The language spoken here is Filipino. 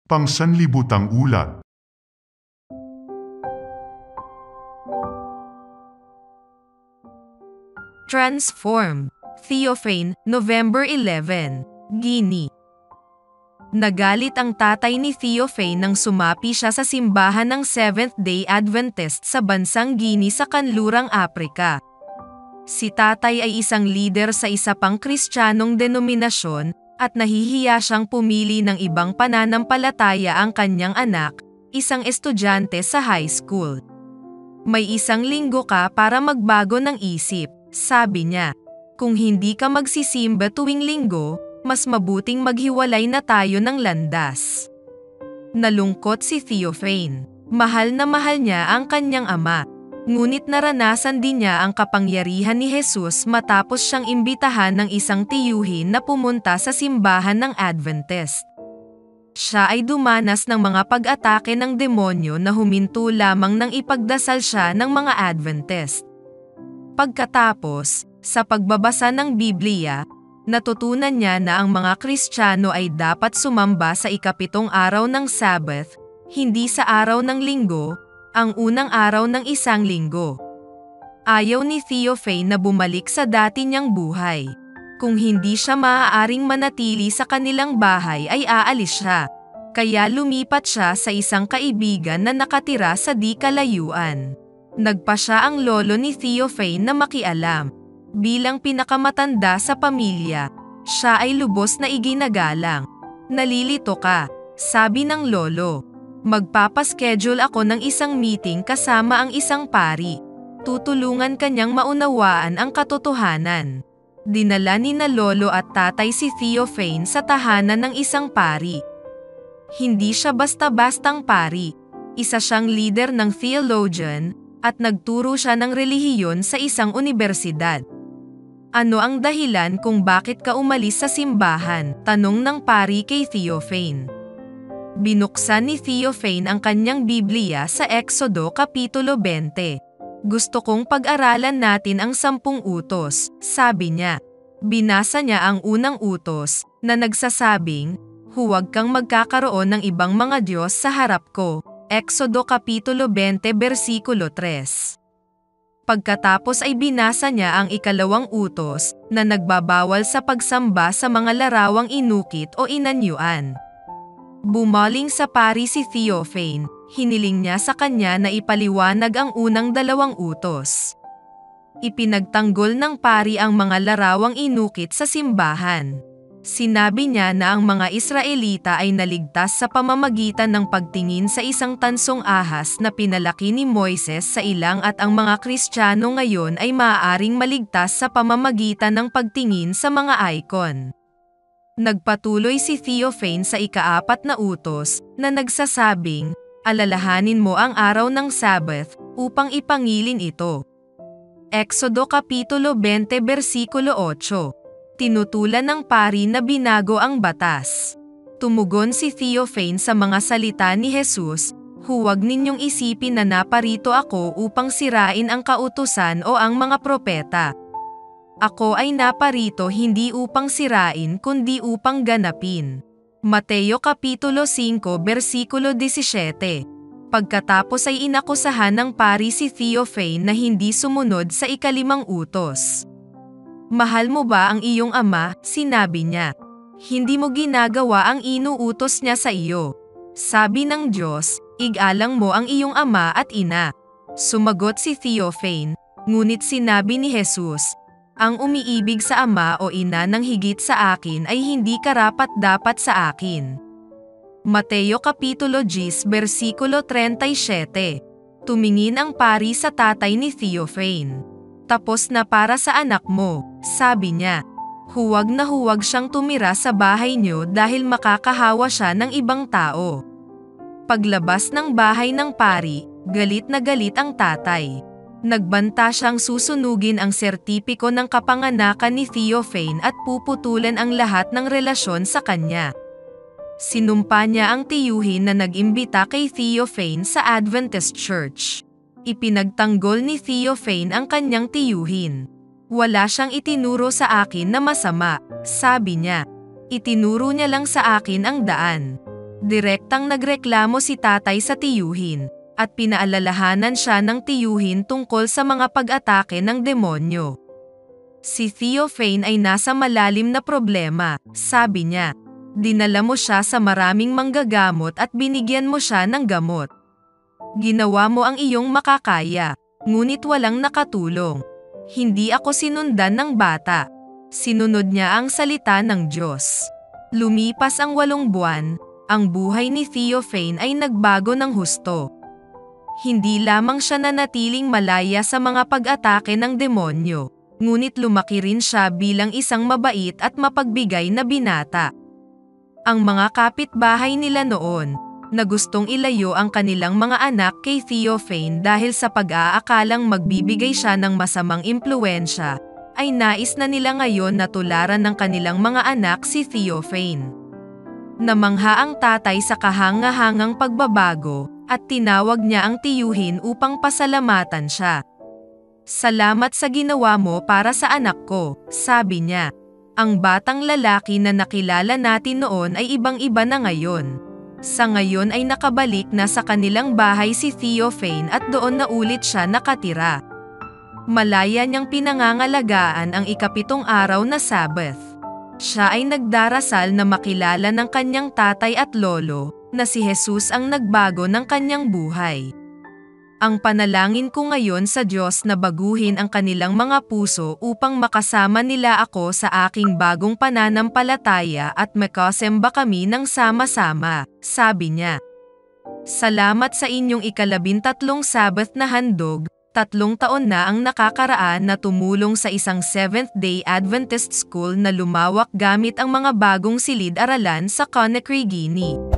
Pangsanlibutang ulat. Transform. Theophane, November 11, Guinea. Nagalit ang tatay ni Theophane nang sumapi siya sa simbahan ng Seventh-day Adventist sa bansang Guinea sa kanlurang Aprika. Si tatay ay isang leader sa isa pang Kristiyanong denominasyon at nahihiya siyang pumili ng ibang pananampalataya ang kanyang anak, isang estudyante sa high school. May 1 linggo ka para magbago ng isip, sabi niya. Kung hindi ka magsisimba tuwing linggo, mas mabuting maghiwalay na tayo ng landas. Nalungkot si Theophane. Mahal na mahal niya ang kanyang ama. Ngunit naranasan din niya ang kapangyarihan ni Jesus matapos siyang imbitahan ng isang tiyuhin na pumunta sa simbahan ng Adventist. Siya ay dumanas ng mga pag-atake ng demonyo na huminto lamang nang ipagdasal siya ng mga Adventist. Pagkatapos, sa pagbabasa ng Biblia, natutunan niya na ang mga Kristiyano ay dapat sumamba sa ika-7 araw ng Sabbath, hindi sa araw ng linggo, ang unang araw ng isang linggo. Ayaw ni Theophane na bumalik sa dati niyang buhay. Kung hindi siya maaaring manatili sa kanilang bahay ay aalis siya. Kaya lumipat siya sa isang kaibigan na nakatira sa di kalayuan. Nagpa siya ang lolo ni Theophane na makialam. Bilang pinakamatanda sa pamilya, siya ay lubos na iginagalang. Nalilito ka, sabi ng lolo. Magpapaschedule ako ng isang meeting kasama ang isang pari. Tutulungan kanyang maunawaan ang katotohanan. Dinala ni na lolo at tatay si Theophane sa tahanan ng isang pari. Hindi siya basta-bastang pari. Isa siyang leader ng theologian at nagturo siya ng relihiyon sa isang unibersidad. Ano ang dahilan kung bakit ka umalis sa simbahan? Tanong ng pari kay Theophane. Binuksan ni Theophane ang kanyang Biblia sa Exodo Kapitulo 20. Gusto kong pag-aralan natin ang 10 utos, sabi niya. Binasa niya ang unang utos, na nagsasabing, huwag kang magkakaroon ng ibang mga Diyos sa harap ko. Exodo Kapitulo 20 versikulo 3. Pagkatapos ay binasa niya ang 2 utos, na nagbabawal sa pagsamba sa mga larawang inukit o inanyuan. Bumaling sa pari si Theophane, hiniling niya sa kanya na ipaliwanag ang unang 2 utos. Ipinagtanggol ng pari ang mga larawang inukit sa simbahan. Sinabi niya na ang mga Israelita ay naligtas sa pamamagitan ng pagtingin sa isang tansong ahas na pinalaki ni Moises sa ilang at ang mga Kristiyano ngayon ay maaaring maligtas sa pamamagitan ng pagtingin sa mga icon. Nagpatuloy si Theophane sa 4 na utos na nagsasabing, alalahanin mo ang araw ng Sabbath upang ipangilin ito. Exodo Kapitulo 20 versikulo 8. Tinutulan ng pari na binago ang batas. Tumugon si Theophane sa mga salita ni Jesus, huwag ninyong isipin na naparito ako upang sirain ang kautusan o ang mga propeta. Ako ay naparito hindi upang sirain kundi upang ganapin. Mateo Kapitulo 5 versikulo 17. Pagkatapos ay inakusahan ng pari si Theophane na hindi sumunod sa 5 utos. Mahal mo ba ang iyong ama? Sinabi niya. Hindi mo ginagawa ang inuutos niya sa iyo. Sabi ng Diyos, igalang mo ang iyong ama at ina. Sumagot si Theophane, ngunit sinabi ni Jesus, ang umiibig sa ama o ina ng higit sa akin ay hindi karapat-dapat sa akin. Mateo Kapitulo 10 versikulo 37. Tumingin ang pari sa tatay ni Theophane. Tapos na para sa anak mo, sabi niya. Huwag na huwag siyang tumira sa bahay niyo dahil makakahawa siya ng ibang tao. Paglabas ng bahay ng pari, galit na galit ang tatay. Nagbanta siyang susunugin ang sertipiko ng kapanganakan ni Theophane at puputulan ang lahat ng relasyon sa kanya. Sinumpa niya ang tiyuhin na nag-imbita kay Theophane sa Adventist Church. Ipinagtanggol ni Theophane ang kanyang tiyuhin. Wala siyang itinuro sa akin na masama, sabi niya. Itinuro niya lang sa akin ang daan. Direktang nagreklamo si tatay sa tiyuhin, at pinaalalahanan siya ng tiyuhin tungkol sa mga pag-atake ng demonyo. Si Theophane ay nasa malalim na problema, sabi niya. Dinala mo siya sa maraming manggagamot at binigyan mo siya ng gamot. Ginawa mo ang iyong makakaya, ngunit walang nakatulong. Hindi ako sinundan ng bata. Sinunod niya ang salita ng Diyos. Lumipas ang 8 buwan, ang buhay ni Theophane ay nagbago ng husto. Hindi lamang siya nanatiling malaya sa mga pag-atake ng demonyo, ngunit lumaki rin siya bilang isang mabait at mapagbigay na binata. Ang mga kapitbahay nila noon, na gustong ilayo ang kanilang mga anak kay Theophane dahil sa pag-aakalang magbibigay siya ng masamang impluwensya, ay nais na nila ngayon na tularan ng kanilang mga anak si Theophane. Namangha ang tatay sa kahanga-hangang pagbabago, at tinawag niya ang tiyuhin upang pasalamatan siya. Salamat sa ginawa mo para sa anak ko, sabi niya. Ang batang lalaki na nakilala natin noon ay ibang-iba na ngayon. Sa ngayon ay nakabalik na sa kanilang bahay si Theophane at doon na ulit siya nakatira. Malaya niyang pinangangalagaan ang 7th araw na Sabbath. Siya ay nagdarasal na makilala ng kanyang tatay at lolo, na si Jesus ang nagbago ng kanyang buhay. Ang panalangin ko ngayon sa Diyos na baguhin ang kanilang mga puso upang makasama nila ako sa aking bagong pananampalataya at makasemba kami ng sama-sama, sabi niya. Salamat sa inyong 13 Sabbath na handog. 3 taon na ang nakakaraan na tumulong sa isang Seventh-day Adventist school na lumawak gamit ang mga bagong silid-aralan sa Conakry, Guinea.